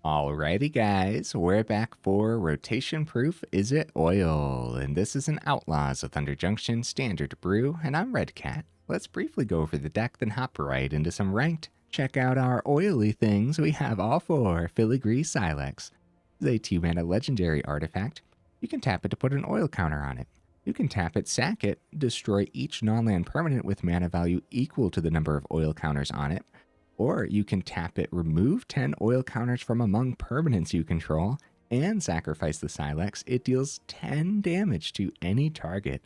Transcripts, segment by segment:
Alrighty guys, we're back for Rotation Proof Is It Oil? And this is an Outlaws with under Junction Standard brew, and I'm Red Cat. Let's briefly go over the deck, then hop right into some ranked. Check out our oily things. We have all four Filigree Sylex. This is a 2-mana legendary artifact. You can tap it to put an oil counter on it. You can tap it, sack it, destroy each non-land permanent with mana value equal to the number of oil counters on it. Or you can tap it, remove 10 oil counters from among permanents you control, and sacrifice the Sylex. It deals 10 damage to any target.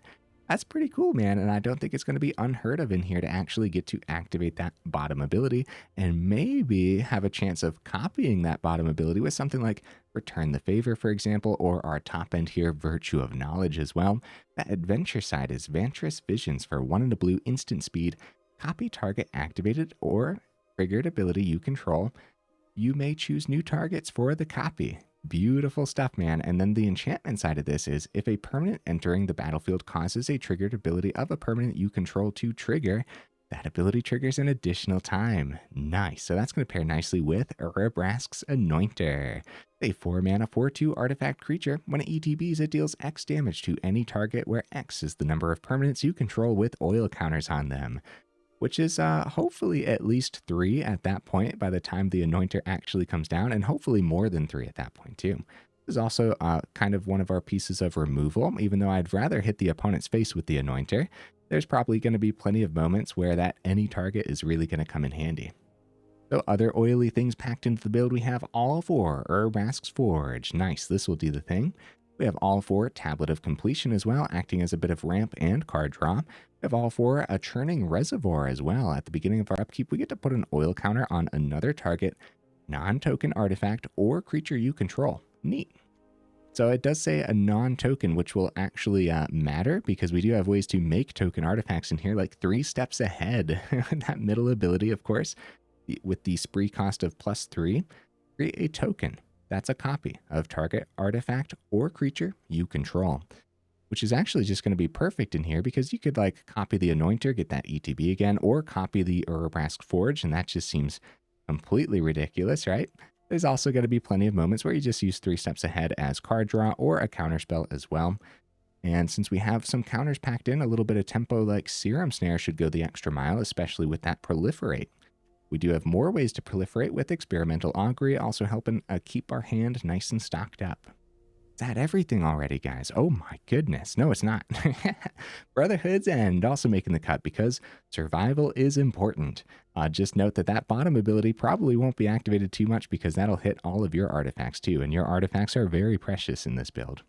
That's pretty cool, man, and I don't think it's going to be unheard of in here to actually get to activate that bottom ability and maybe have a chance of copying that bottom ability with something like Return the Favor, for example, or our top end here, Virtue of Knowledge as well. That adventure side is Vantress Visions for 1 and a blue instant speed, copy target activated or triggered ability you control. You may choose new targets for the copy. Beautiful stuff, man. And then the enchantment side of this is if a permanent entering the battlefield causes a triggered ability of a permanent you control to trigger, that ability triggers an additional time. Nice. So that's going to pair nicely with Urabrask's Anointer. A 4-mana 4/2 artifact creature. When it ETBs, it deals X damage to any target where X is the number of permanents you control with oil counters on them, which is hopefully at least 3 at that point by the time the Anointer actually comes down, and hopefully more than 3 at that point too. This is also kind of one of our pieces of removal. Even though I'd rather hit the opponent's face with the Anointer, there's probably going to be plenty of moments where that any target is really going to come in handy. So other oily things packed into the build, we have all 4 Urabrask's Forge. Nice, this will do the thing. We have all 4 Tablet of Completion as well, acting as a bit of ramp and card draw. We have all 4 a Churning Reservoir as well. At the beginning of our upkeep, we get to put an oil counter on another target, non-token artifact, or creature you control. Neat. So it does say a non-token, which will actually matter because we do have ways to make token artifacts in here, like 3 steps ahead. That middle ability, of course, with the spree cost of +3, create a token. That's a copy of target artifact or creature you control, which is actually just going to be perfect in here because you could like copy the Anointer, get that ETB again, or copy the Urabrask Forge, and that just seems completely ridiculous, right? There's also going to be plenty of moments where you just use 3 steps ahead as card draw or a counterspell as well. And since we have some counters packed in, a little bit of tempo like Serum Snare should go the extra mile, especially with that Proliferate. We do have more ways to proliferate with Experimental Augury, also helping keep our hand nice and stocked up. Is that everything already, guys? Oh my goodness. No, it's not. Brotherhood's End also making the cut because survival is important. Just note that that bottom ability probably won't be activated too much because that'll hit all of your artifacts too, and your artifacts are very precious in this build.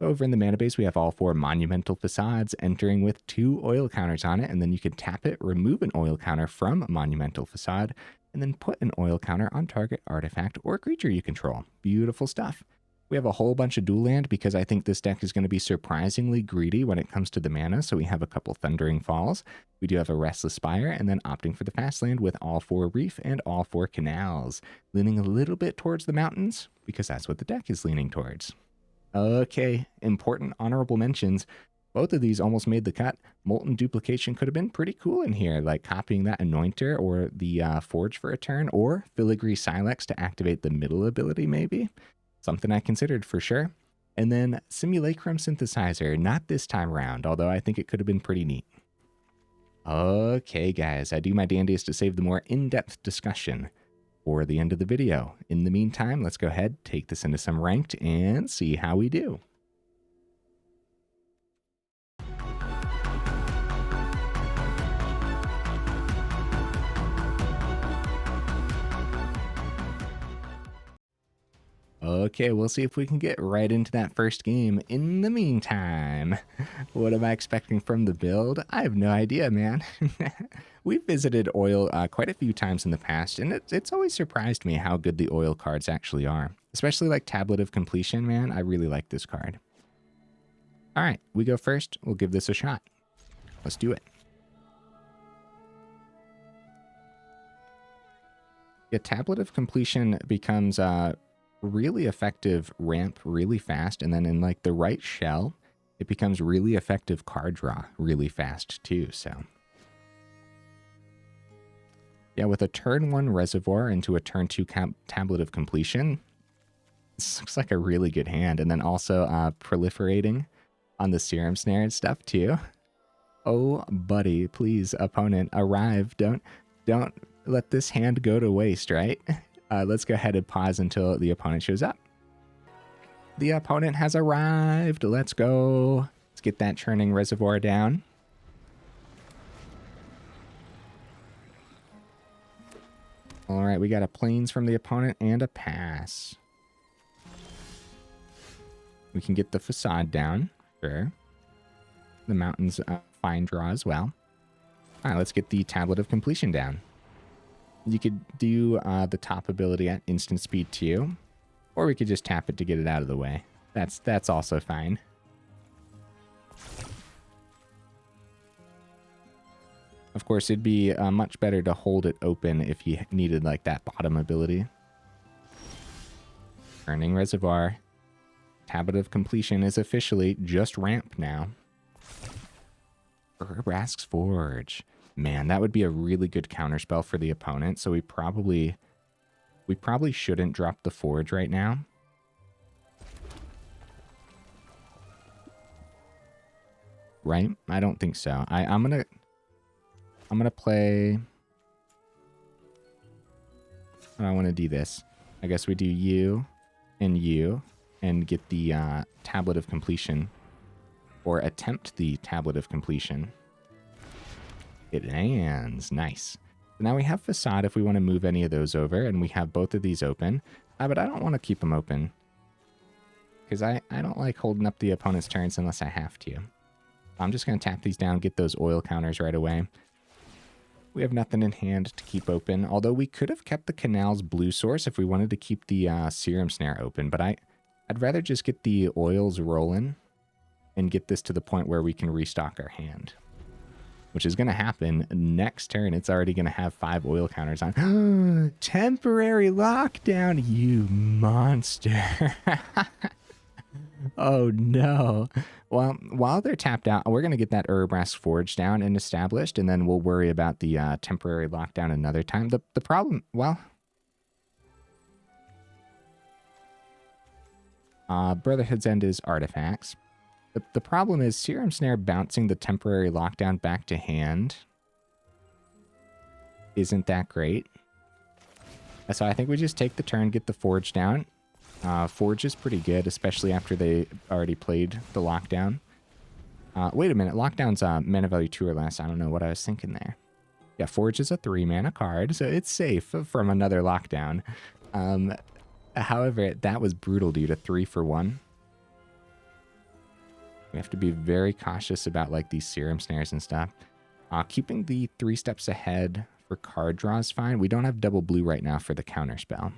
Over in the mana base, we have all 4 Monumental Facades entering with 2 oil counters on it, and then you can tap it, remove an oil counter from Monumental Facade, and then put an oil counter on target artifact or creature you control. Beautiful stuff. We have a whole bunch of dual land because I think this deck is going to be surprisingly greedy when it comes to the mana, so we have a couple Thundering Falls. We do have a Restless Spire, and then opting for the fast land with all 4 Reef and all 4 Canals, leaning a little bit towards the mountains because that's what the deck is leaning towards. Okay, important honorable mentions. Both of these almost made the cut. Molten Duplication could have been pretty cool in here, like copying that Anointer or the Forge for a turn, or Filigree Sylex to activate the middle ability maybe. Something I considered for sure. And then Simulacrum Synthesizer, not this time around, although I think it could have been pretty neat. Okay, guys, I do my dandiest to save the more in-depth discussion for the end of the video. In the meantime, let's go ahead, take this into some ranked, and see how we do. Okay, we'll see if we can get right into that first game. In the meantime, what am I expecting from the build? I have no idea, man. We've visited oil quite a few times in the past, and it's always surprised me how good the oil cards actually are. Especially like Tablet of Completion, man. I really like this card. All right, we go first. We'll give this a shot. Let's do it. Yeah, Tablet of Completion becomes really effective ramp really fast, and then in like the right shell, it becomes really effective card draw really fast too, so. Yeah, with a turn 1 Reservoir into a turn 2 Tablet of Completion, this looks like a really good hand. And then also proliferating on the Serum Snare and stuff too. Oh, buddy, please, opponent, arrive. Don't let this hand go to waste, right? Let's go ahead and pause until the opponent shows up. The opponent has arrived. Let's go. Let's get that Churning Reservoir down. All right, we got a Plains from the opponent and a pass. We can get the Facade down, sure. The Mountain's fine draw as well. All right, let's get the Tablet of Completion down. You could do the top ability at instant speed too, or we could just tap it to get it out of the way. That's also fine. Of course, it'd be much better to hold it open if you needed like that bottom ability. Churning Reservoir. Tablet of Completion is officially just ramp now. Urabrask's Forge. Man, that would be a really good counterspell for the opponent, so we probably shouldn't drop the Forge right now. Right? I don't think so. I'm gonna play. I want to do this. I guess we do you and get the Tablet of Completion, or attempt the Tablet of Completion. It lands. Nice. So now we have Facade if we want to move any of those over, and we have both of these open. But I don't want to keep them open, because I don't like holding up the opponent's turns unless I have to. I'm just going to tap these down, get those oil counters right away. We have nothing in hand to keep open, although we could have kept the Canal's blue source if we wanted to keep the Serum Snare open, but I'd rather just get the oils rolling and get this to the point where we can restock our hand, which is going to happen next turn. It's already going to have 5 oil counters on. Temporary lockdown, you monster. Oh, no. Well, while they're tapped out, we're going to get that Urabrask Forge down and established, and then we'll worry about the temporary lockdown another time. The problem, well, Brotherhood's End is artifacts. The problem is Serum Snare bouncing the temporary lockdown back to hand isn't that great. So I think we just take the turn, get the Forge down. Forge is pretty good, especially after they already played the lockdown. Wait a minute, lockdown's mana value 2 or less. I don't know what I was thinking there. Yeah, Forge is a 3-mana card, so it's safe from another lockdown. However, that was brutal, dude. A 3-for-1. We have to be very cautious about like these Serum Snares and stuff. Keeping the 3 steps ahead for card draw is fine. We don't have double blue right now for the counter spell.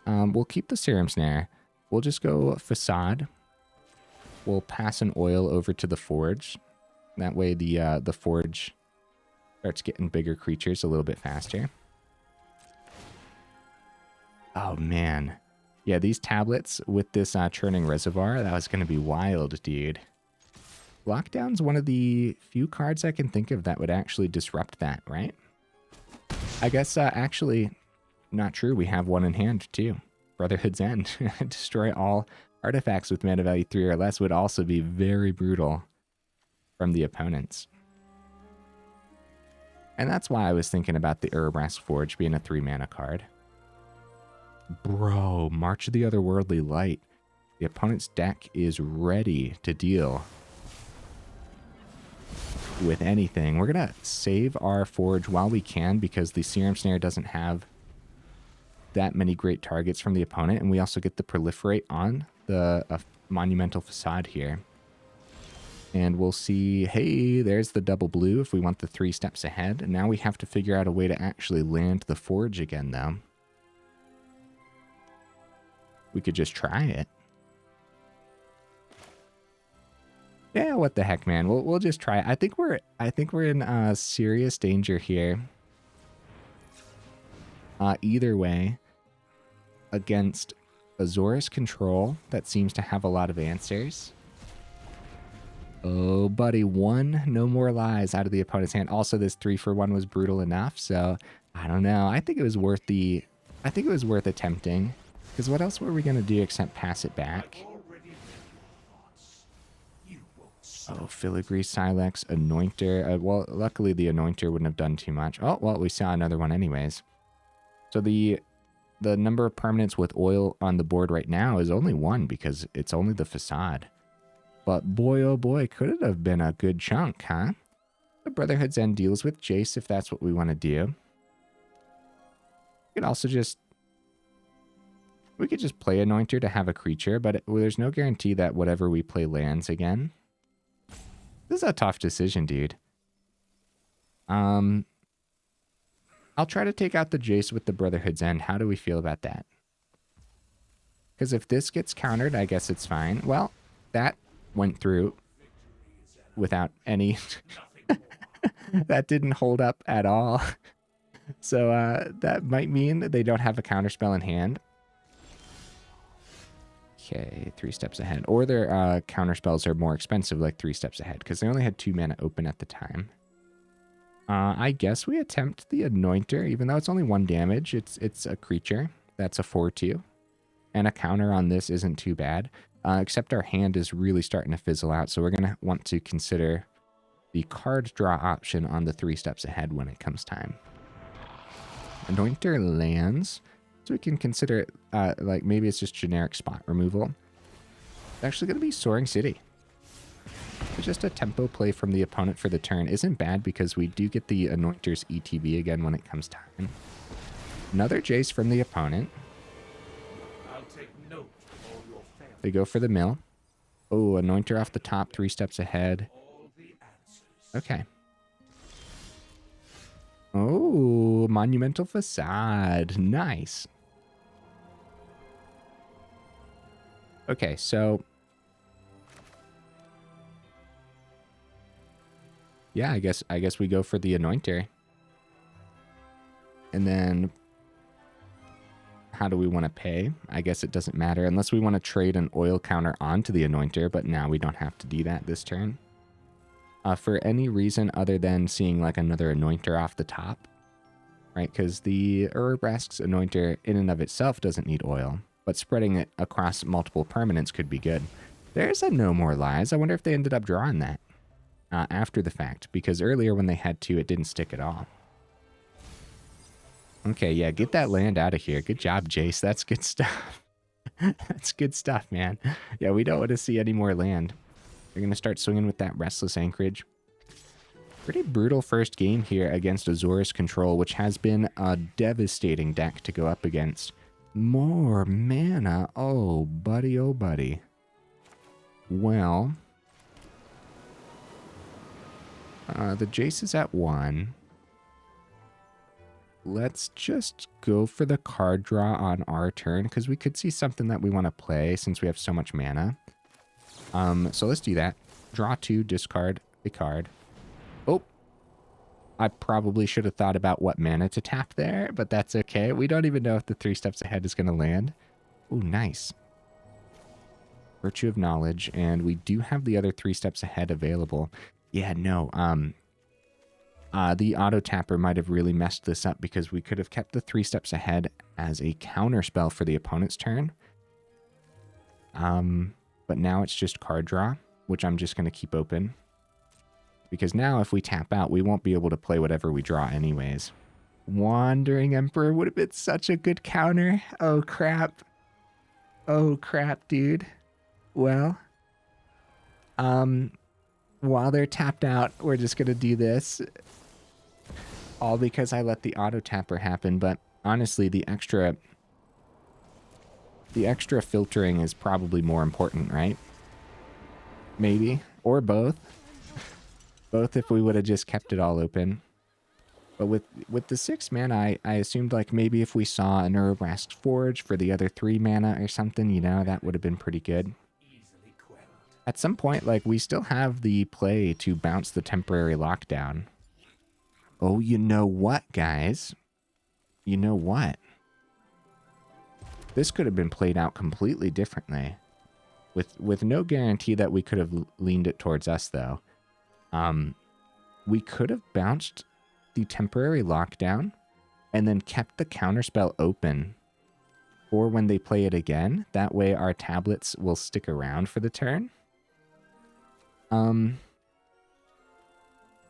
We'll keep the Serum Snare. We'll just go Facade. We'll pass an oil over to the Forge. That way the Forge starts getting bigger creatures a little bit faster. Oh, man. Yeah, these tablets with this Churning Reservoir, that was going to be wild, dude. Lockdown's one of the few cards I can think of that would actually disrupt that, right? I guess actually... not true. We have one in hand, too. Brotherhood's End. Destroy all artifacts with mana value 3 or less would also be very brutal from the opponents. And that's why I was thinking about the Urabrask Forge being a 3-mana card. Bro, March of the Otherworldly Light. The opponent's deck is ready to deal with anything. We're going to save our Forge while we can because the Serum Snare doesn't have that many great targets from the opponent, and we also get the Proliferate on the Monumental Facade here. And we'll see, hey, there's the double blue if we want the 3 steps ahead. And now we have to figure out a way to actually land the Forge again, though. We could just try it. Yeah, what the heck, man? We'll just try it. I think we're in serious danger here. Either way, against Azorius Control, that seems to have a lot of answers. Oh, buddy, one No More Lies out of the opponent's hand. Also, this 3-for-1 was brutal enough, so I don't know. I think it was worth attempting. Because what else were we going to do except pass it back? Oh, Filigree Sylex, Anointer. Well, luckily the Anointer wouldn't have done too much. Oh, well, we saw another one anyways. So the number of permanents with oil on the board right now is only one because it's only the Facade. But boy, oh boy, could it have been a good chunk, huh? The Brotherhood's End deals with Jace if that's what we want to do. We could also just... We could just play Anointer to have a creature, but there's no guarantee that whatever we play lands again. This is a tough decision, dude. I'll try to take out the Jace with the Brotherhood's End. How do we feel about that? Because if this gets countered, I guess it's fine. Well, that went through without any... That didn't hold up at all. So that might mean that they don't have a counterspell in hand. Okay, 3 steps ahead. Or their counterspells are more expensive, like 3 steps ahead, because they only had 2 mana open at the time. I guess we attempt the Anointer, even though it's only 1 damage. It's a creature. That's a 4/2. And a counter on this isn't too bad. Except our hand is really starting to fizzle out, so we're going to want to consider the card draw option on the 3 steps ahead when it comes time. Anointer lands. So we can consider it, like maybe it's just generic spot removal. It's actually going to be Soaring City. So just a tempo play from the opponent for the turn isn't bad because we do get the Anointer's ETB again when it comes time. Another Jace from the opponent. I'll take note of all your family. They go for the mill. Oh, Anointer off the top, 3 steps ahead. All the answers. Okay. Oh, Monumental Facade. Nice. Okay, so... Yeah, I guess we go for the Anointer. And then... How do we want to pay? I guess it doesn't matter, unless we want to trade an oil counter onto the Anointer, but now we don't have to do that this turn. For any reason other than seeing like another Anointer off the top, right? Because the Urabrask's Anointer in and of itself doesn't need oil, but spreading it across multiple permanents could be good. There's a No More Lies. I wonder if they ended up drawing that after the fact, because earlier when they had to, it didn't stick at all. Okay, yeah, get that land out of here. Good job, Jace. That's good stuff. That's good stuff, man. Yeah, we don't want to see any more land. They're going to start swinging with that Restless Anchorage. Pretty brutal first game here against Azorius Control, which has been a devastating deck to go up against. More mana. Oh, buddy, oh, buddy. Well, the Jace is at 1. Let's just go for the card draw on our turn, because we could see something that we want to play since we have so much mana. So let's do that. Draw 2, discard a card. Oh, I probably should have thought about what mana to tap there, but that's okay. We don't even know if the 3 steps ahead is going to land. Oh, nice. Virtue of Knowledge, and we do have the other 3 steps ahead available. Yeah, no, the auto tapper might have really messed this up because we could have kept the 3 steps ahead as a counter spell for the opponent's turn. But now it's just card draw, which I'm just going to keep open. Because now if we tap out, we won't be able to play whatever we draw anyways. Wandering Emperor would have been such a good counter. Oh, crap. Oh, crap, dude. Well, while they're tapped out, we're just going to do this. All because I let the auto tapper happen, but honestly, the extra filtering is probably more important, right? Maybe. Or both. Both if we would have just kept it all open. But with the 6 mana, I assumed like maybe if we saw an Urabrask Forge for the other 3 mana or something, you know, that would have been pretty good. At some point, like, we still have the play to bounce the temporary lockdown. Oh, you know what, guys? You know what? This could have been played out completely differently. with no guarantee that we could have leaned it towards us, though. We could have bounced the temporary lockdown and then kept the counterspell open for when they play it again. That way our tablets will stick around for the turn.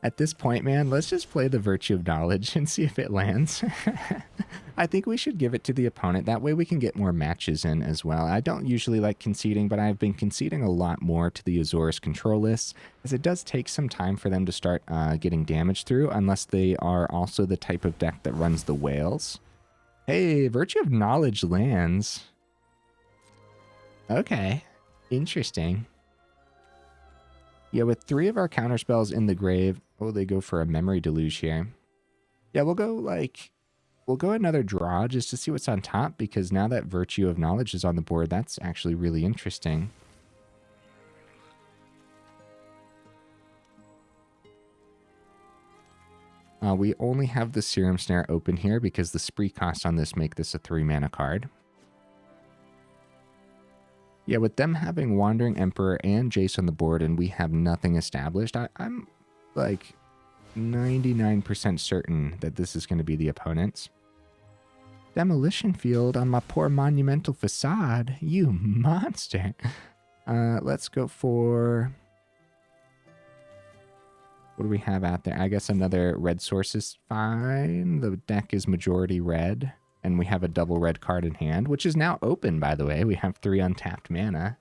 At this point, man, let's just play the Virtue of Knowledge and see if it lands. I think we should give it to the opponent. That way we can get more matches in as well. I don't usually like conceding, but I've been conceding a lot more to the Azorius control lists, as it does take some time for them to start getting damage through, unless they are also the type of deck that runs the whales. Hey, Virtue of Knowledge lands. Okay, interesting. Yeah, with 3 of our counterspells in the grave. Oh, they go for a Memory Deluge here. Yeah, we'll go another draw just to see what's on top, because now that Virtue of Knowledge is on the board, that's actually really interesting. We only have the Serum Snare open here because the spree costs on this make this a 3-mana card. Yeah, with them having Wandering Emperor and Jace on the board and we have nothing established, I'm like 99% certain that this is going to be the opponent's. Demolition Field on my poor Monumental Facade, you monster. Let's go for... what do we have out there? I guess another red source is fine. The deck is majority red. And we have a double red card in hand, which is now open, by the way. We have 3 untapped mana.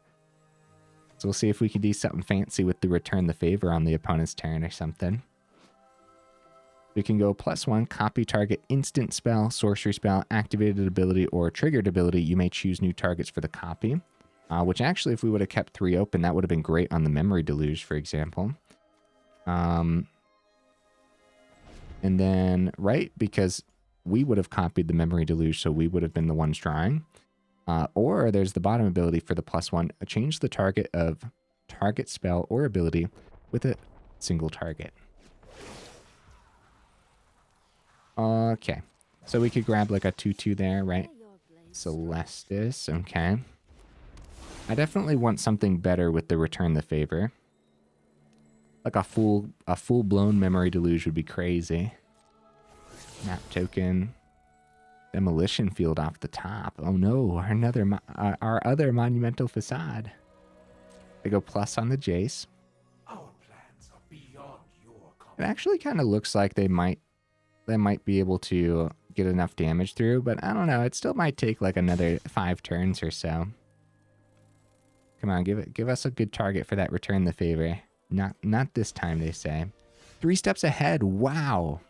So we'll see if we can do something fancy with the Return the Favor on the opponent's turn or something. We can go +1, copy target instant spell, sorcery spell, activated ability, or triggered ability. You may choose new targets for the copy. Which actually, if we would have kept 3 open, that would have been great on the Memory Deluge, for example. And then, right, because we would have copied the Memory Deluge, so we would have been the ones drawing. Or there's the bottom ability for the +1. Change the target of target spell or ability with a single target. Okay. So we could grab like a 2/2 there, right? Celestis, okay. I definitely want something better with the Return the Favor. Like a full-blown Memory Deluge would be crazy. Map token. Demolition Field off the top. Oh no, our other Monumental Facade. They go plus on the Jace. Our plans are beyond your It actually kind of looks like they might be able to get enough damage through, but I don't know. It still might take like another 5 turns or so. Come on, give us a good target for that Return the Favor. Not this time, they say. 3 steps ahead. Wow.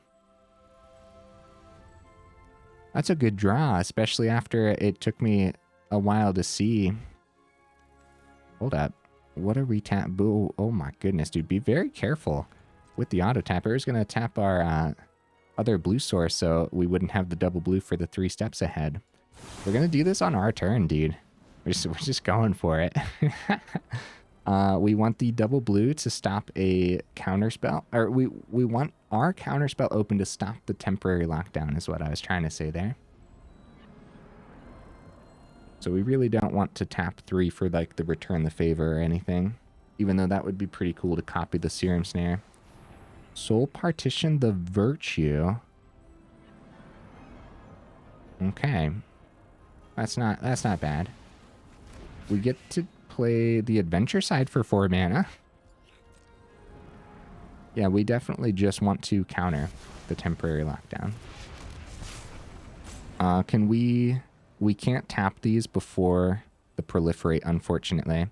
That's a good draw, especially after it took me a while to see. Hold up. What a retap. Boo. Oh my goodness, dude. Be very careful with the auto tapper. It's going to tap our other blue source so we wouldn't have the double blue for the 3 steps ahead. We're going to do this on our turn, dude. We're just going for it. We want the double blue to stop a counterspell. Or we want our counterspell open to stop the temporary lockdown is what I was trying to say there. So we really don't want to tap 3 for like the Return the Favor or anything. Even though that would be pretty cool to copy the Serum Snare. Soul Partition the Virtue. Okay. That's not bad. We get to play the Adventure side for 4 mana. Yeah, we definitely just want to counter the temporary lockdown. We can't tap these before the Proliferate, unfortunately.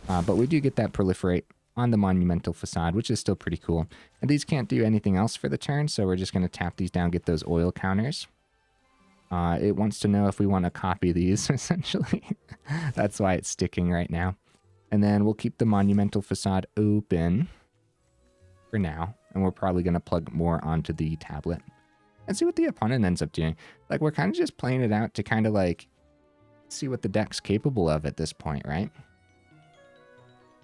But we do get that Proliferate on the Monumental Facade, which is still pretty cool. And these can't do anything else for the turn, so we're just going to tap these down, get those oil counters. It wants to know if we want to copy these, essentially. That's why it's sticking right now. And then we'll keep the Monumental Facade open for now. And we're probably going to plug more onto the tablet. And see what the opponent ends up doing. Like, we're kind of just playing it out to kind of, like, see what the deck's capable of at this point, right?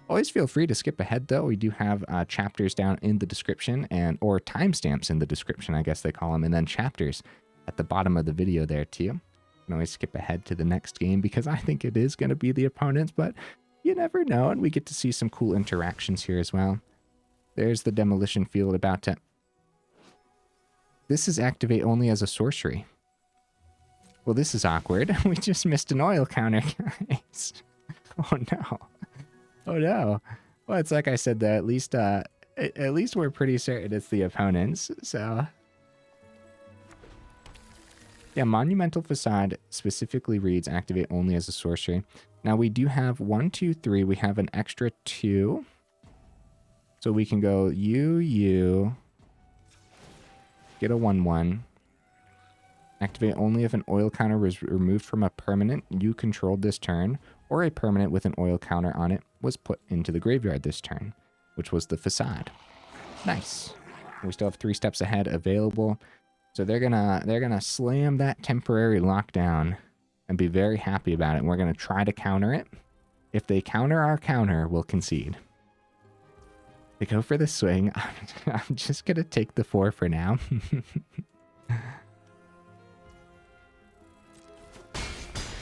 Always feel free to skip ahead, though. We do have chapters down in the description, or timestamps in the description, I guess they call them, and then chapters at the bottom of the video there, too. You can always skip ahead to the next game, because I think it is going to be the opponent's, but you never know, and we get to see some cool interactions here as well. There's the demolition field about to... This is activate only as a sorcery. Well, this is awkward. We just missed an oil counter, guys. Oh no. Oh no. Well, it's like I said though, at least we're pretty certain it's the opponents, so... Yeah, Monumental Facade specifically reads activate only as a sorcery. Now we do have 1, 2, 3. We have an extra 2. So we can go you, get a 1/1. Activate only if an oil counter was removed from a permanent you controlled this turn, or a permanent with an oil counter on it was put into the graveyard this turn, which was the Facade. Nice. We still have 3 steps ahead available. So they're gonna slam that temporary lockdown and be very happy about it. And we're gonna try to counter it. If they counter our counter, we'll concede. They go for the swing. I'm just gonna take the 4 for now.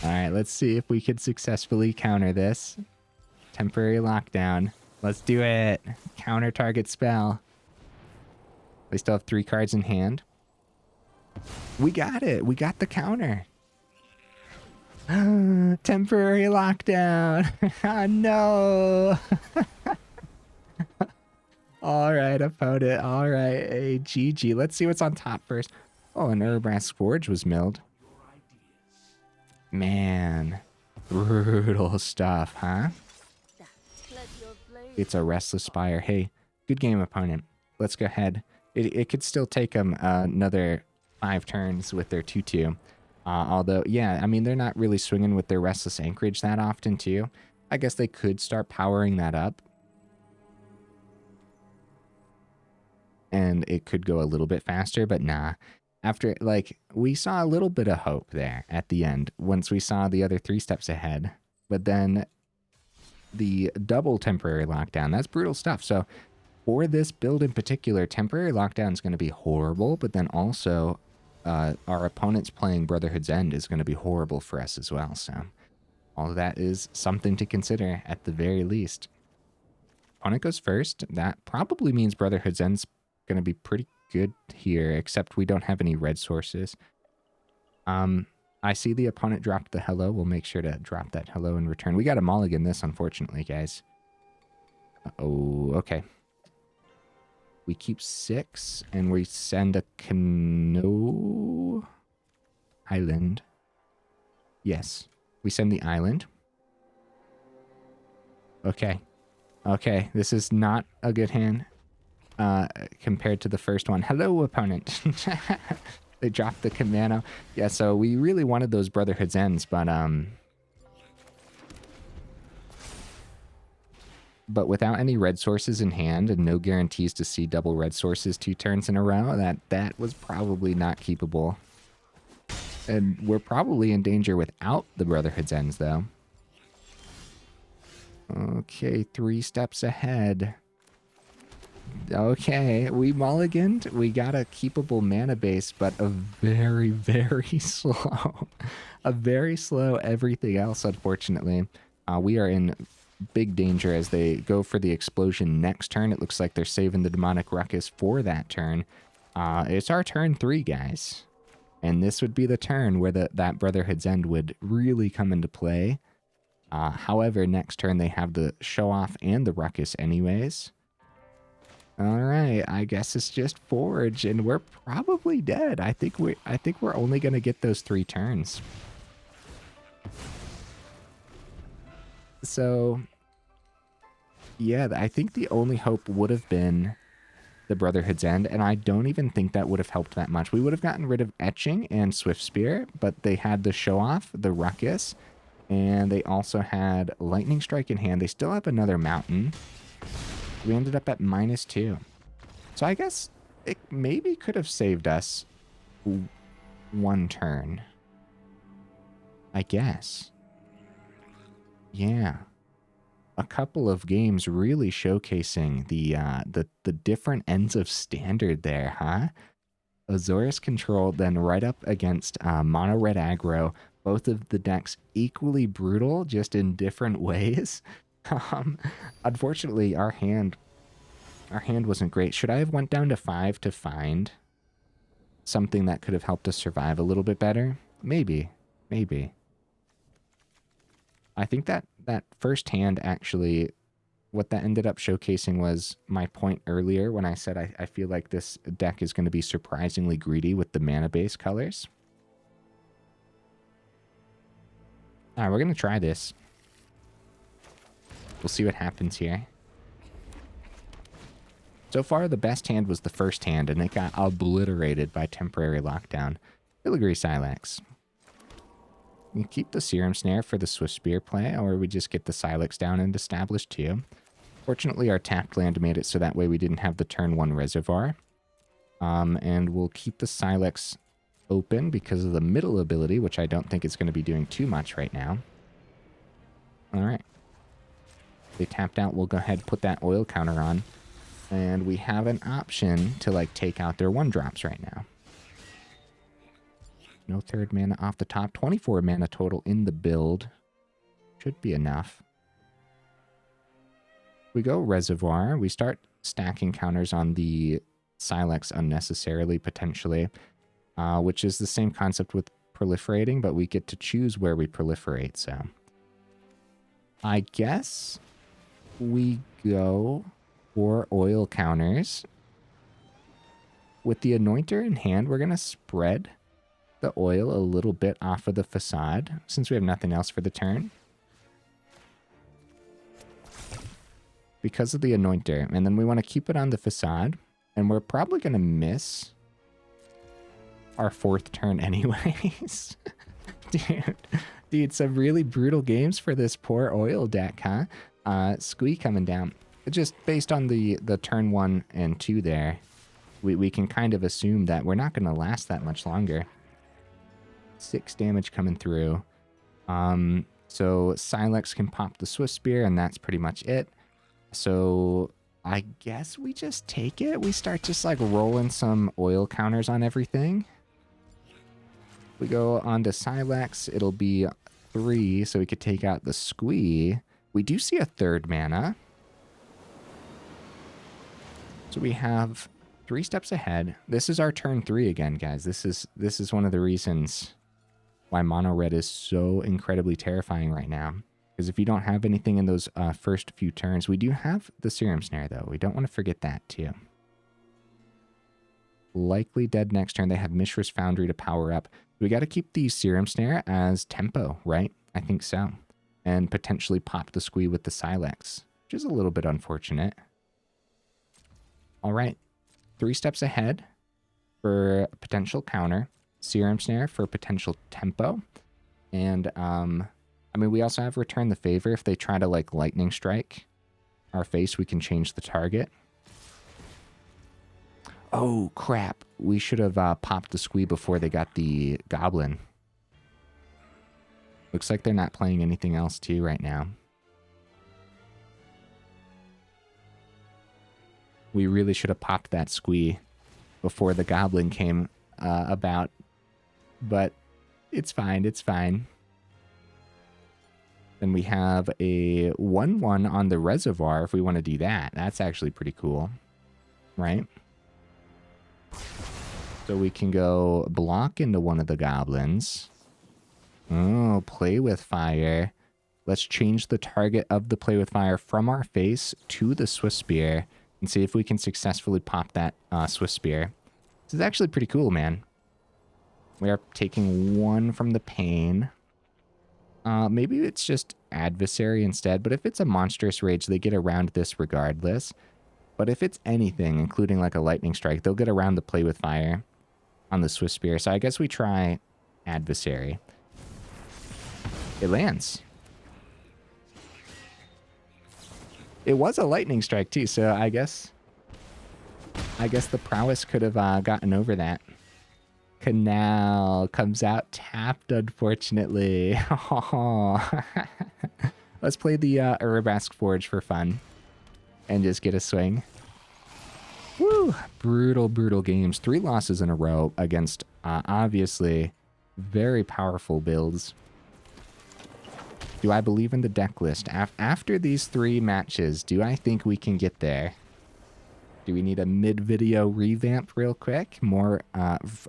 Alright, let's see if we can successfully counter this. Temporary lockdown. Let's do it. Counter target spell. They still have 3 cards in hand. We got it. We got the counter. Temporary lockdown. Oh, no. All right, opponent. All right, hey, GG. Let's see what's on top first. Oh, an Urabrask Forge was milled. Man, brutal stuff, huh? It's a Restless Spire. Hey, good game, opponent. Let's go ahead. It could still take them another 5 turns with their 2/2. Although, yeah, I mean, they're not really swinging with their Restless Anchorage that often, too. I guess they could start powering that up. And it could go a little bit faster, but nah. After, like, we saw a little bit of hope there at the end once we saw the other 3 steps ahead. But then the double temporary lockdown, that's brutal stuff. So for this build in particular, temporary lockdown is going to be horrible, but then also our opponents playing Brotherhood's End is going to be horrible for us as well. So all of that is something to consider at the very least. Opponent goes first. That probably means Brotherhood's End's going to be pretty good here, except we don't have any red sources. I see the opponent dropped the hello. We'll make sure to drop that hello in return. We got a mulligan this, unfortunately, guys. Oh, okay. We keep 6, and we send a canoe island. Yes, we send the island. Okay. Okay, this is not a good hand compared to the first one. Hello, opponent. They dropped the commando. Yeah, so we really wanted those Brotherhood's Ends, but without any red sources in hand and no guarantees to see double red sources 2 turns in a row, that was probably not keepable. And we're probably in danger without the Brotherhood's Ends, though. Okay, 3 steps ahead. Okay, we mulliganed. We got a keepable mana base, but a very, very slow. A very slow everything else, unfortunately. We are in big danger as they go for the explosion next turn. It looks like they're saving the Demonic Ruckus for that turn. It's our turn 3, guys. And this would be the turn where that Brotherhood's End would really come into play. However, next turn they have the Show Off and the Ruckus anyways. Alright, I guess it's just Forge, and we're probably dead. I think we're only gonna get those 3 turns. So, yeah, I think the only hope would have been the Brotherhood's End, and I don't even think that would have helped that much. We would have gotten rid of Etching and Swift Spear, but they had the Show Off, the Ruckus, and they also had Lightning Strike in hand. They still have another Mountain. We ended up at -2. So I guess it maybe could have saved us 1 turn. I guess. Yeah. A couple of games really showcasing the different ends of Standard there, huh? Azorius Control, then right up against Mono Red Aggro. Both of the decks equally brutal, just in different ways. Um, Unfortunately, our hand wasn't great. Should I have went down to 5 to find something that could have helped us survive a little bit better? Maybe. Maybe. I think that first hand actually, what that ended up showcasing was my point earlier when I said I feel like this deck is going to be surprisingly greedy with the mana base colors. All right, we're going to try this. We'll see what happens here. So far, the best hand was the first hand, and it got obliterated by temporary lockdown. Filigree Sylex. We keep the Serum Snare for the Swift Spear play, or we just get the Sylex down and establish 2. Fortunately, our tapped land made it so that way we didn't have the turn 1 Reservoir. And we'll keep the Sylex open because of the middle ability, which I don't think it's going to be doing too much right now. All right. They tapped out. We'll go ahead and put that oil counter on. And we have an option to, like, take out their 1-drops right now. No third mana off the top. 24 mana total in the build. Should be enough. We go Reservoir. We start stacking counters on the Sylex unnecessarily, potentially. Which is the same concept with proliferating, but we get to choose where we proliferate, so. I guess we go for oil counters. With the Anointer in hand, we're going to spread the oil a little bit off of the facade, since we have nothing else for the turn. Because of the Anointer. And then we want to keep it on the facade. And we're probably going to miss our 4th turn anyways. Dude, some really brutal games for this poor oil deck, huh? Squee coming down. Just based on the turn 1 and 2 there, we can kind of assume that we're not going to last that much longer. 6 damage coming through. So Sylex can pop the Swift Spear, and that's pretty much it. So I guess we just take it. We start just like rolling some oil counters on everything. We go on to Sylex. It'll be 3, so we could take out the Squee. We do see a 3rd mana. So we have 3 steps ahead. This is our turn 3 again, guys. This is one of the reasons why mono red is so incredibly terrifying right now. Because if you don't have anything in those first few turns, we do have the Serum Snare, though. We don't want to forget that, too. Likely dead next turn. They have Mishra's Foundry to power up. We got to keep the Serum Snare as tempo, right? I think so. And potentially pop the Squee with the Sylex, which is a little bit unfortunate. All right. 3 steps ahead for potential counter. Serum Snare for potential tempo. And, I mean, we also have Return the Favor. If they try to, like, Lightning Strike our face, we can change the target. Oh, crap. We should have popped the Squee before they got the Goblin. Looks like they're not playing anything else, too, right now. We really should have popped that Squee before the Goblin came about. But it's fine. It's fine. Then we have a 1/1 on the Reservoir if we want to do that. That's actually pretty cool, right? So we can go block into one of the Goblins. Oh, Play with Fire. Let's change the target of the Play with Fire from our face to the Swift Spear and see if we can successfully pop that Swift Spear. This is actually pretty cool, man. We are taking 1 from the pain. Maybe it's just Adversary instead, but if it's a Monstrous Rage, they get around this regardless. But if it's anything, including like a Lightning Strike, they'll get around the Play with Fire on the Swift Spear. So I guess we try Adversary. It lands. It was a Lightning Strike too, so I guess the prowess could have gotten over that. Canal comes out tapped, unfortunately. Let's play the Urabrask Forge for fun and just get a swing. Woo! Brutal, brutal games. 3 losses in a row against obviously very powerful builds. Do I believe in the deck list? After these 3 matches, do I think we can get there? Do we need a mid-video revamp real quick? More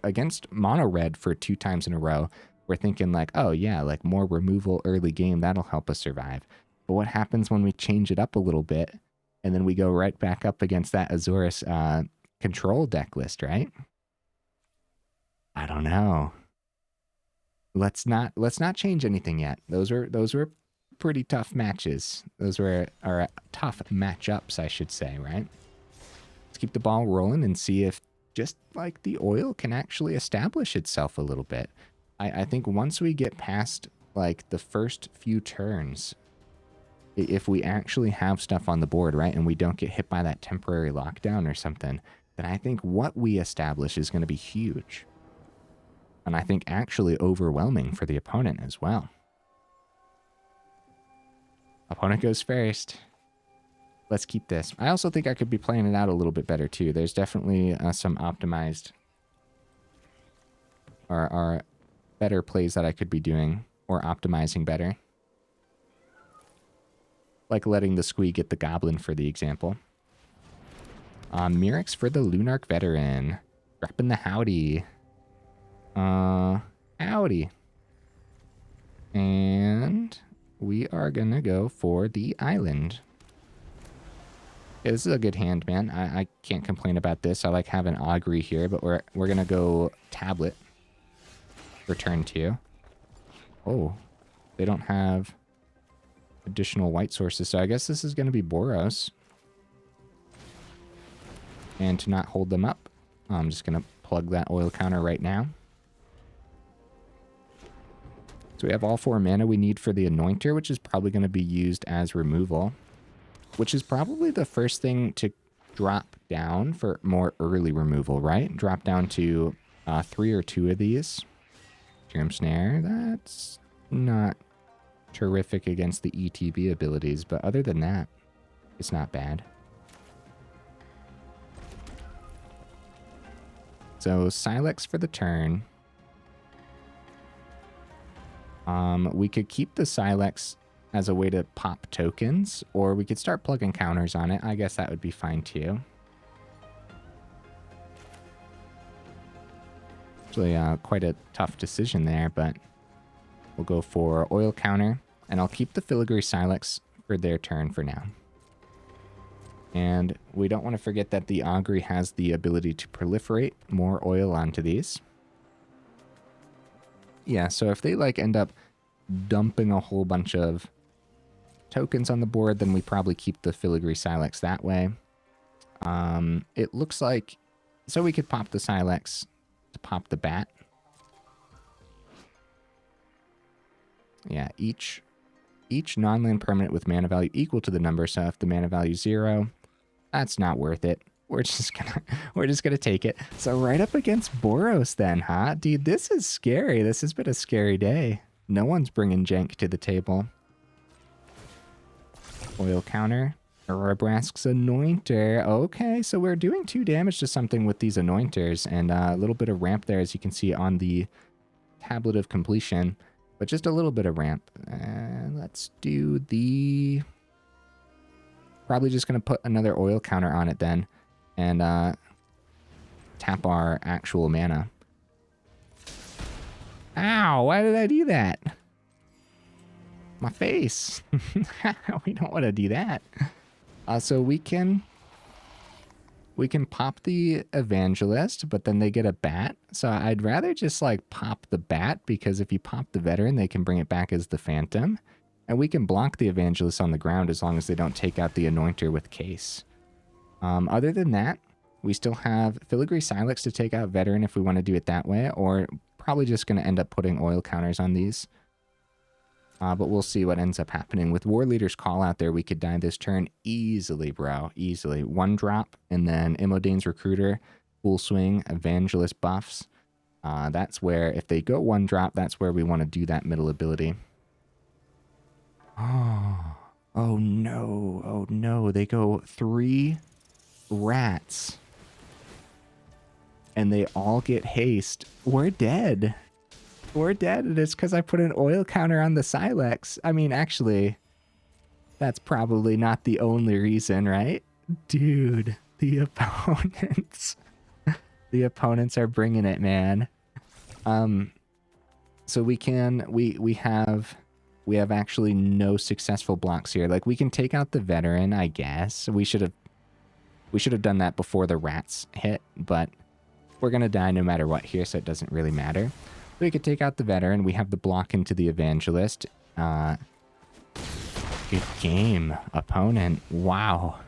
against mono red for 2 times in a row. We're thinking like, oh yeah, like more removal early game, that'll help us survive. But what happens when we change it up a little bit and then we go right back up against that Azorius control deck list, right? I don't know. Let's not change anything yet. Those were pretty tough matches. Those were tough matchups, I should say, right? Let's keep the ball rolling and see if just like the oil can actually establish itself a little bit. I think once we get past like the first few turns, if we actually have stuff on the board, right, and we don't get hit by that temporary lockdown or something, then I think what we establish is going to be huge. And I think actually overwhelming for the opponent as well. Opponent goes first. Let's keep this. I also think I could be playing it out a little bit better too. There's definitely some optimized or better plays that I could be doing or optimizing better. Like letting the Squee get the Goblin for the example. Mirrex for the Lunarch Veteran. Dropping the howdy. Howdy. And we are gonna go for the island. Yeah, this is a good hand, man. I can't complain about this. I like having Augury here, but we're gonna go Tablet for turn 2. Oh, they don't have additional white sources, so I guess this is gonna be Boros. And to not hold them up, I'm just gonna plug that oil counter right now. So we have all 4 mana we need for the Anointer, which is probably going to be used as removal, which is probably the first thing to drop down for more early removal, right? Drop down to 3 or 2 of these. Serum Snare, that's not terrific against the ETB abilities, but other than that, it's not bad. So Sylex for the turn. We could keep the Sylex as a way to pop tokens, or we could start plugging counters on it. I guess that would be fine too. Actually, quite a tough decision there, but we'll go for oil counter, and I'll keep the Filigree Sylex for their turn for now. And we don't want to forget that the Augury has the ability to proliferate more oil onto these. Yeah, so if they like end up dumping a whole bunch of tokens on the board, then we probably keep the Filigree Sylex that way. It looks like, so we could pop the Sylex to pop the bat. Yeah, each non-land permanent with mana value equal to the number, so if the mana value is 0, that's not worth it. We're just gonna take it. So right up against Boros then, huh? Dude, this is scary. This has been a scary day. No one's bringing Jank to the table. Oil counter. Urabrask's Anointer. Okay, so we're doing 2 damage to something with these Anointers, and a little bit of ramp there, as you can see on the Tablet of Completion, but just a little bit of ramp. Let's do the... Probably just gonna put another oil counter on it then, and tap our actual mana. Ow, why did I do that? My face. We don't want to do that. So we can pop the Evangelist, but then they get a bat. So I'd rather just like pop the bat, because if you pop the Veteran, they can bring it back as the Phantom. And we can block the Evangelist on the ground as long as they don't take out the Anointer with Case. Other than that, we still have Filigree Sylex to take out Veteran if we want to do it that way, or probably just going to end up putting oil counters on these. But we'll see what ends up happening. With War Leader's Call out there, we could die this turn easily, bro. Easily. 1 drop, and then Imodane's Recruiter, Full Swing, Evangelist buffs. That's where, if they go 1 drop, that's where we want to do that middle ability. Oh no. Oh no. They go 3 rats. And they all get haste. We're dead. We're dead, and it's because I put an oil counter on the Sylex. I mean, actually, that's probably not the only reason, right? Dude, the opponents. The opponents are bringing it, man. So we have actually no successful blocks here. Like, we can take out the veteran, I guess. We should have done that before the rats hit, but we're gonna die no matter what here, so it doesn't really matter. We could take out the veteran. We have the block into the evangelist. Good game, opponent. Wow.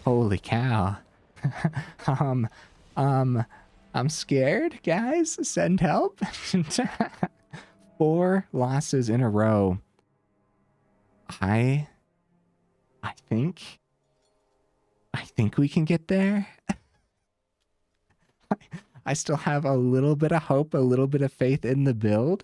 Holy cow. I'm scared, guys. Send help. 4 losses in a row. I think we can get there. I still have a little bit of hope, a little bit of faith in the build.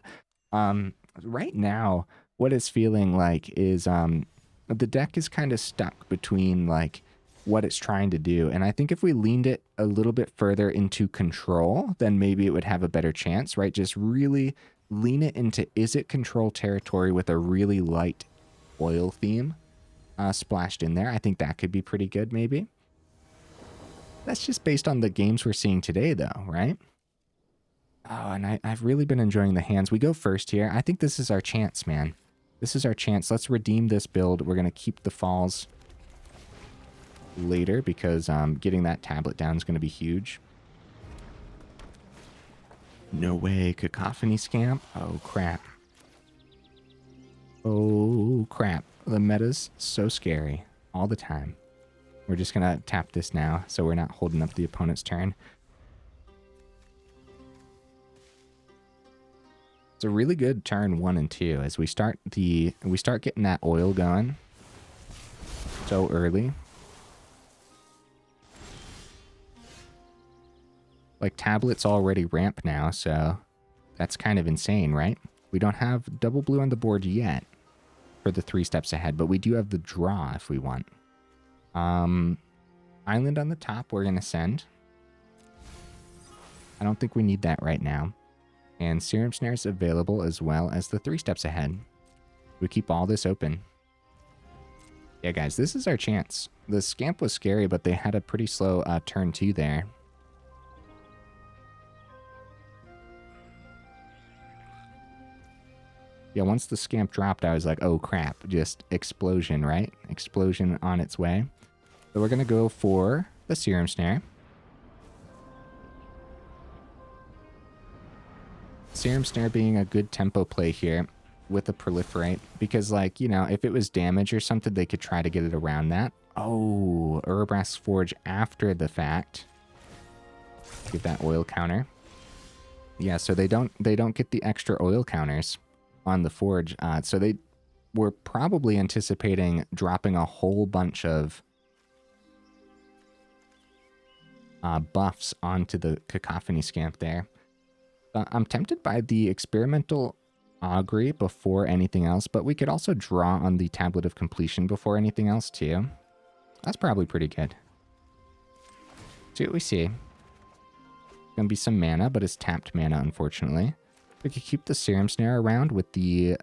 Right now, what it's feeling like is the deck is kind of stuck between like what it's trying to do. And I think if we leaned it a little bit further into control, then maybe it would have a better chance, right? Just really lean it into, is it control territory with a really light oil theme splashed in there? I think that could be pretty good, maybe. That's just based on the games we're seeing today, though, right? Oh, and I've really been enjoying the hands. We go first here. I think this is our chance, man. This is our chance. Let's redeem this build. We're going to keep the falls later because getting that tablet down is going to be huge. No way. Cacophony Scamp. Oh, crap. Oh, crap. The meta's so scary all the time. We're just going to tap this now so we're not holding up the opponent's turn. It's a really good turn 1 and 2 as we start getting that oil going so early. Like, tablet's already ramp now, so that's kind of insane, right? We don't have double blue on the board yet for the 3 steps ahead, but we do have the draw if we want. Island on the top, we're going to send. I don't think we need that right now. And Serum Snare is available as well as the 3 steps ahead. We keep all this open. Yeah, guys, this is our chance. The Scamp was scary, but they had a pretty slow turn 2 there. Yeah, once the Scamp dropped, I was like, oh crap, just explosion, right? Explosion on its way. So we're going to go for the Serum Snare. Serum Snare being a good tempo play here with a Proliferate. Because, like, you know, if it was damage or something, they could try to get it around that. Oh, Urabrask Forge after the fact. Get that oil counter. Yeah, so they don't get the extra oil counters on the Forge. So they were probably anticipating dropping a whole bunch of buffs onto the Cacophony Scamp there. I'm tempted by the Experimental Augury before anything else, but we could also draw on the Tablet of Completion before anything else too. That's probably pretty good. See what we see. Gonna be some mana, but it's tapped mana, unfortunately. We could keep the Serum Snare around with the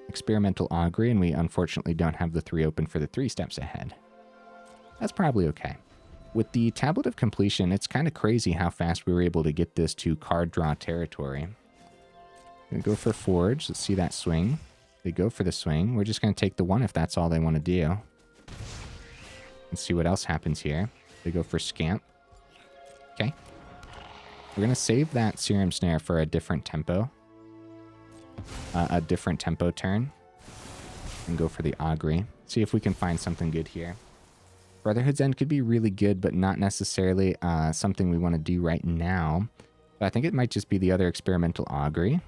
Experimental Augury, and we unfortunately don't have the 3 open for the 3 steps ahead. That's probably okay. With the Tablet of Completion, it's kind of crazy how fast we were able to get this to card draw territory. Gonna go for Forge. Let's see that swing. They go for the swing. We're just gonna take the 1 if that's all they want to do. Let's see what else happens here. They go for Scamp. Okay. We're gonna save that Serum Snare for a different tempo. A different tempo turn. And go for the Augury. See if we can find something good here. Brotherhood's End could be really good, but not necessarily something we want to do right now. But I think it might just be the other Experimental Augury.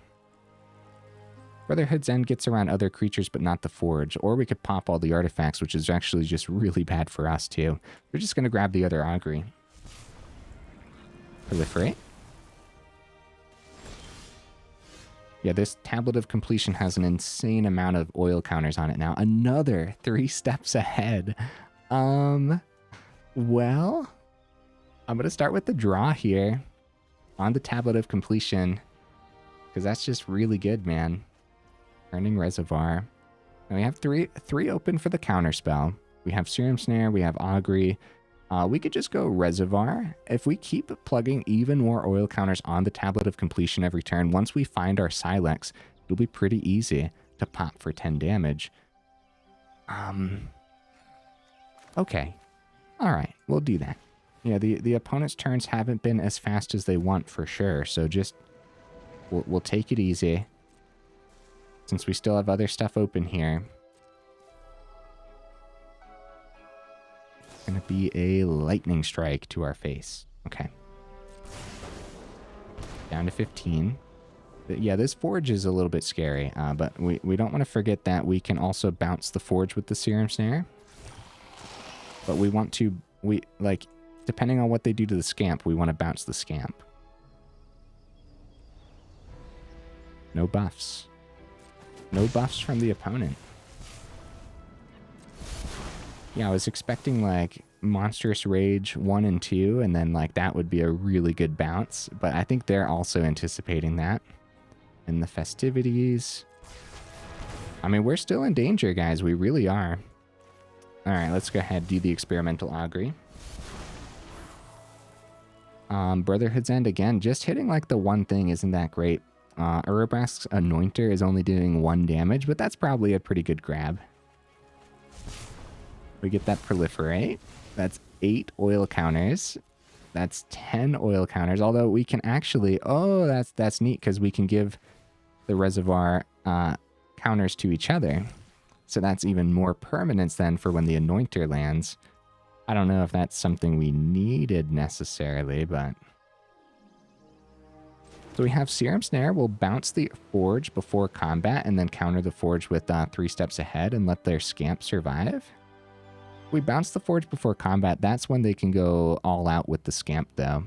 Brotherhood's End gets around other creatures, but not the Forge. Or we could pop all the artifacts, which is actually just really bad for us, too. We're just going to grab the other Augury. Proliferate. Yeah, this Tablet of Completion has an insane amount of oil counters on it now. Another 3 steps ahead. Well, I'm going to start with the draw here on the Tablet of Completion. because that's just really good, man. Churning Reservoir. And we have three open for the counter spell. We have Serum Snare, we have Augury. We could just go Reservoir. If we keep plugging even more oil counters on the Tablet of Completion every turn, once we find our Sylex, it'll be pretty easy to pop for 10 damage. Okay. Alright, we'll do that. Yeah, the opponent's turns haven't been as fast as they want for sure, so just... We'll take it easy. Since we still have other stuff open here. Gonna be a lightning strike to our face. Okay. Down to 15. But yeah, this forge is a little bit scary, but we don't want to forget that we can also bounce the forge with the Serum Snare. But we want to, depending on what they do to the scamp, we want to bounce the scamp. No buffs. No buffs from the opponent. Yeah, I was expecting like Monstrous Rage 1 and 2, and then like that would be a really good bounce, but I think they're also anticipating that. And the festivities. I mean, we're still in danger, guys. We really are. Alright, let's go ahead and do the Experimental Augury. Brotherhood's End again, just hitting like the one thing isn't that great. Urabrask's Anointer is only doing 1 damage, but that's probably a pretty good grab. We get that Proliferate. That's 8 oil counters. That's 10 oil counters, although we can actually... Oh, that's neat, because we can give the Reservoir counters to each other. So that's even more permanence then for when the Anointer lands. I don't know if that's something we needed necessarily, but... So we have Serum Snare. We'll bounce the Forge before combat and then counter the Forge with 3 steps ahead and let their Scamp survive. We bounce the Forge before combat. That's when they can go all out with the Scamp, though.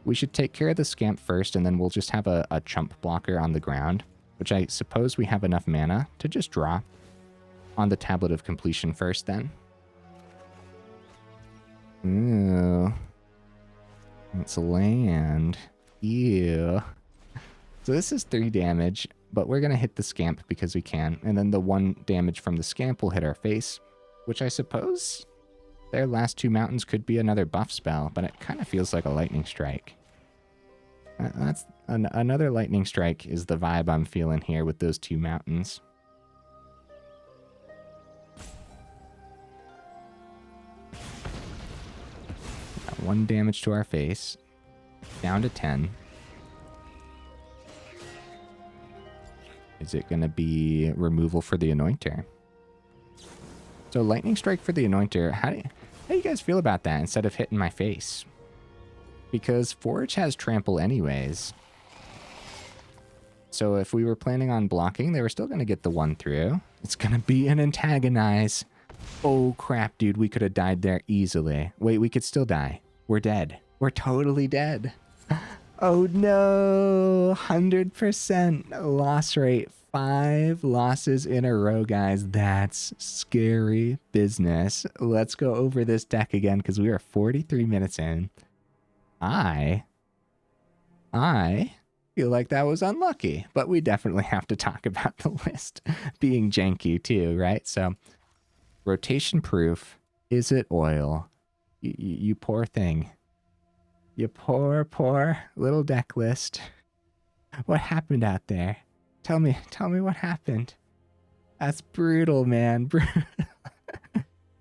We should take care of the Scamp first, and then we'll just have a chump blocker on the ground, which I suppose we have enough mana to just draw on the Tablet of Completion first, then. Ooh. It's land. Ew. So this is 3 damage, but we're going to hit the Scamp because we can. And then the 1 damage from the Scamp will hit our face, which I suppose their last 2 mountains could be another buff spell, but it kind of feels like a lightning strike. That's another lightning strike is the vibe I'm feeling here with those 2 mountains. Got 1 damage to our face. Down to 10. Is it going to be removal for the Anointer? So lightning strike for the Anointer. How do you guys feel about that instead of hitting my face? Because Forge has trample anyways. So if we were planning on blocking, they were still going to get the 1 through. It's going to be an antagonize. Oh crap, dude. We could have died there easily. Wait, we could still die. We're dead. We're totally dead. Oh no, 100% loss rate. 5 losses in a row, guys. That's scary business. Let's go over this deck again because we are 43 minutes in. I feel like that was unlucky, but we definitely have to talk about the list being janky too, right? So, rotation proof. Is it oil? You poor thing. You poor little deck list. What happened out there? Tell me what happened. That's brutal, man.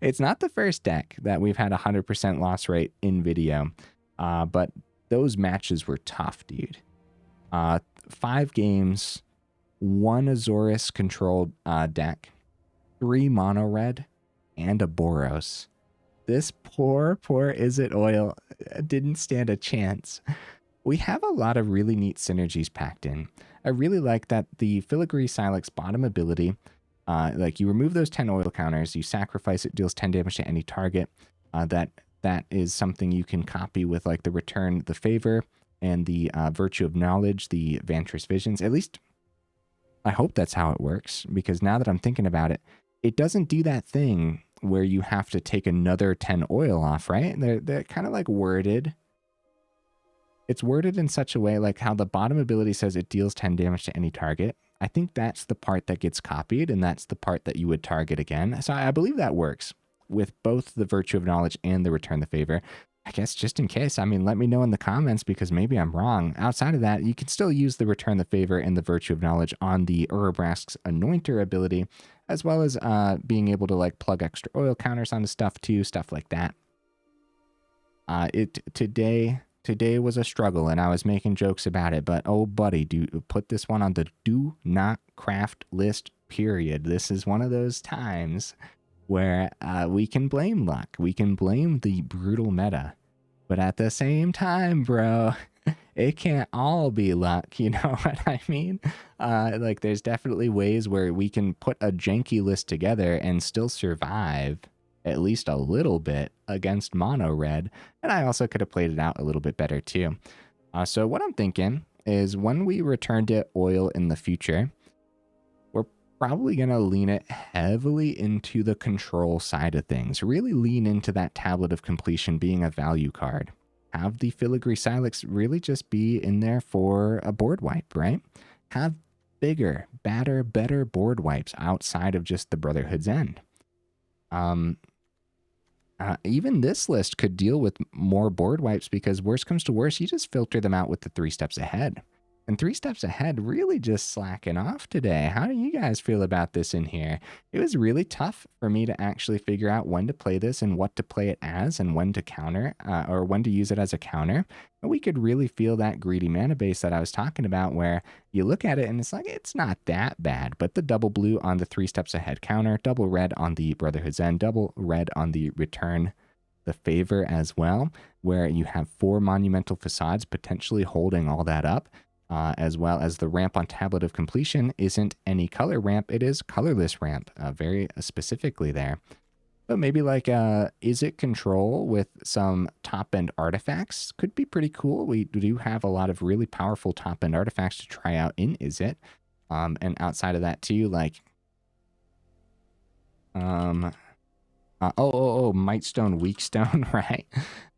It's not the first deck that we've had 100% loss rate in video, but those matches were tough, dude. 5 games, 1 Azorius controlled deck, 3 mono red, and a Boros. This poor Is It Oil didn't stand a chance. We have a lot of really neat synergies packed in. I really like that the Filigree Sylex bottom ability, like you remove those 10 oil counters, you sacrifice it, deals 10 damage to any target. That is something you can copy with like the Return the Favor and the Virtue of Knowledge, the Vantress Visions. At least I hope that's how it works, because now that I'm thinking about it, it doesn't do that thing where you have to take another 10 oil off, right? They're kind of like worded it's worded in such a way like how the bottom ability says it deals 10 damage to any target. I think that's the part that gets copied, and that's the part that you would target again. So I believe that works with both the Virtue of Knowledge and the Return the Favor. I guess just in case, I mean, let me know in the comments because maybe I'm wrong. Outside of that, you can still use the Return the Favor and the Virtue of Knowledge on the Urabrask's Anointer ability, as well as being able to like plug extra oil counters onto stuff too, stuff like that. Today was a struggle, and I was making jokes about it, but oh buddy, put this one on the do not craft list, period. This is one of those times where we can blame luck. We can blame the brutal meta. But at the same time, bro, it can't all be luck. You know what I mean? Like, there's definitely ways where we can put a janky list together and still survive at least a little bit against mono red. And I also could have played it out a little bit better too. So what I'm thinking is when we return to oil in the future, probably going to lean it heavily into the control side of things. Really lean into that Tablet of Completion being a value card. Have the Filigree Sylex really just be in there for a board wipe, right? Have bigger, better board wipes outside of just the Brotherhood's end. Even this list could deal with more board wipes because worst comes to worst, you just filter them out with the 3 steps ahead. And 3 steps ahead really just slacking off today. How do you guys feel about this in here? It was really tough for me to actually figure out when to play this and what to play it as and when to counter or when to use it as a counter. And we could really feel that greedy mana base that I was talking about where you look at it and it's like, it's not that bad. But the double blue on the 3 steps ahead counter, double red on the Brotherhood's End, double red on the Return the Favor as well, where you have 4 Monumental Facades potentially holding all that up. As well as the ramp on Tablet of Completion isn't any color ramp, it is colorless ramp, very specifically there. But maybe like Is It Control with some top-end artifacts could be pretty cool. We do have a lot of really powerful top-end artifacts to try out in Is It. And outside of that too, like... Mightstone, Weakstone, right?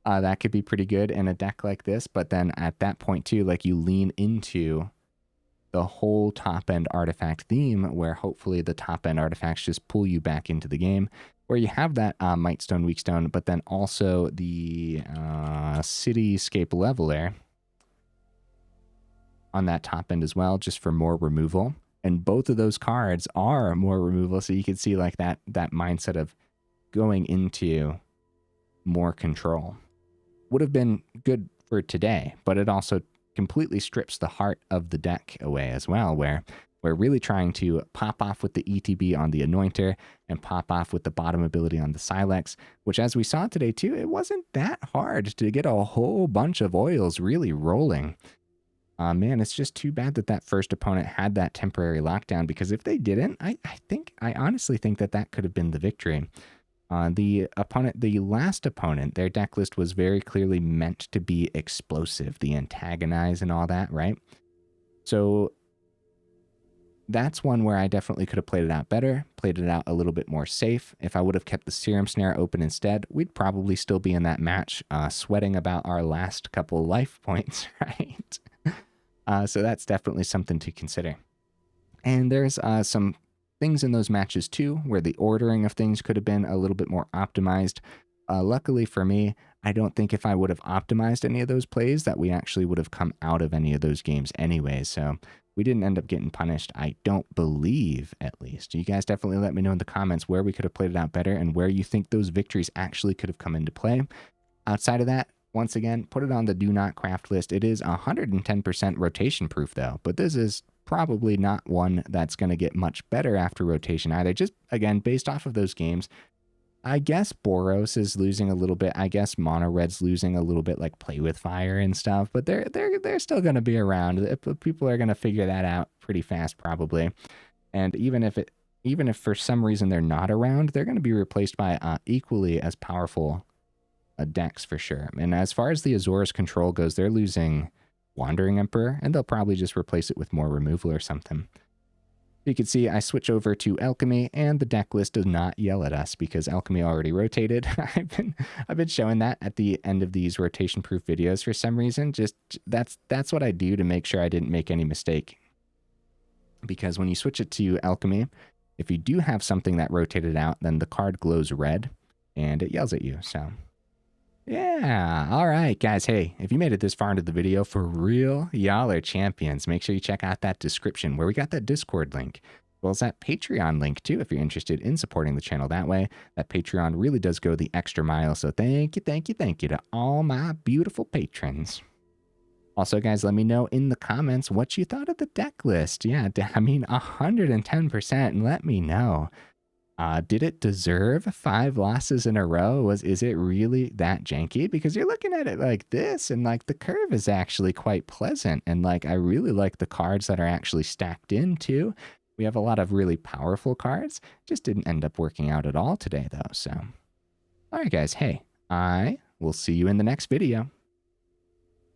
That could be pretty good in a deck like this, but then at that point too, like you lean into the whole top-end artifact theme where hopefully the top-end artifacts just pull you back into the game, where you have that Mightstone, Weakstone, but then also the Cityscape Leveler on that top end as well, just for more removal. And both of those cards are more removal, so you can see like that mindset of going into more control. Would have been good for today, but it also completely strips the heart of the deck away as well, where we're really trying to pop off with the ETB on the Anointer and pop off with the bottom ability on the Sylex, which as we saw today too, it wasn't that hard to get a whole bunch of oils really rolling. Man, it's just too bad that first opponent had that temporary lockdown, because if they didn't, I honestly think that could have been the victory. The last opponent, their deck list was very clearly meant to be explosive, the antagonize and all that, right? So that's one where I definitely could have played it out better, played it out a little bit more safe. If I would have kept the Serum Snare open instead, we'd probably still be in that match, sweating about our last couple life points, right? So that's definitely something to consider. And there's some things in those matches too, where the ordering of things could have been a little bit more optimized. Luckily for me, I don't think if I would have optimized any of those plays that we actually would have come out of any of those games anyway. So we didn't end up getting punished, I don't believe, at least. You guys definitely let me know in the comments where we could have played it out better and where you think those victories actually could have come into play. Outside of that, once again, put it on the do not craft list. It is 110% rotation proof though, but this is probably not one that's going to get much better after rotation either. Just, again, based off of those games, I guess Boros is losing a little bit. I guess Mono Red's losing a little bit, like Play with Fire and stuff, but they're still going to be around. People are going to figure that out pretty fast probably. And even if for some reason they're not around, they're going to be replaced by equally as powerful decks for sure. And as far as the Azorius control goes, they're losing Wandering Emperor, and they'll probably just replace it with more removal or something. You can see I switch over to Alchemy, and the deck list does not yell at us because Alchemy already rotated. I've been showing that at the end of these rotation-proof videos for some reason. Just that's what I do to make sure I didn't make any mistake. Because when you switch it to Alchemy, if you do have something that rotated out, then the card glows red, and it yells at you. So yeah, all right, guys. Hey, if you made it this far into the video, for real, y'all are champions. Make sure you check out that description where we got that Discord link, as well as that Patreon link too, if you're interested in supporting the channel that way. That Patreon really does go the extra mile, so thank you to all my beautiful patrons. Also, guys, let me know in the comments what you thought of the deck list. Yeah, I mean, 110%, and let me know. Did it deserve 5 losses in a row? Is it really that janky? Because you're looking at it like this, and like the curve is actually quite pleasant, and like I really like the cards that are actually stacked in too. We have a lot of really powerful cards. Just didn't end up working out at all today though. So, all right, guys. Hey, I will see you in the next video.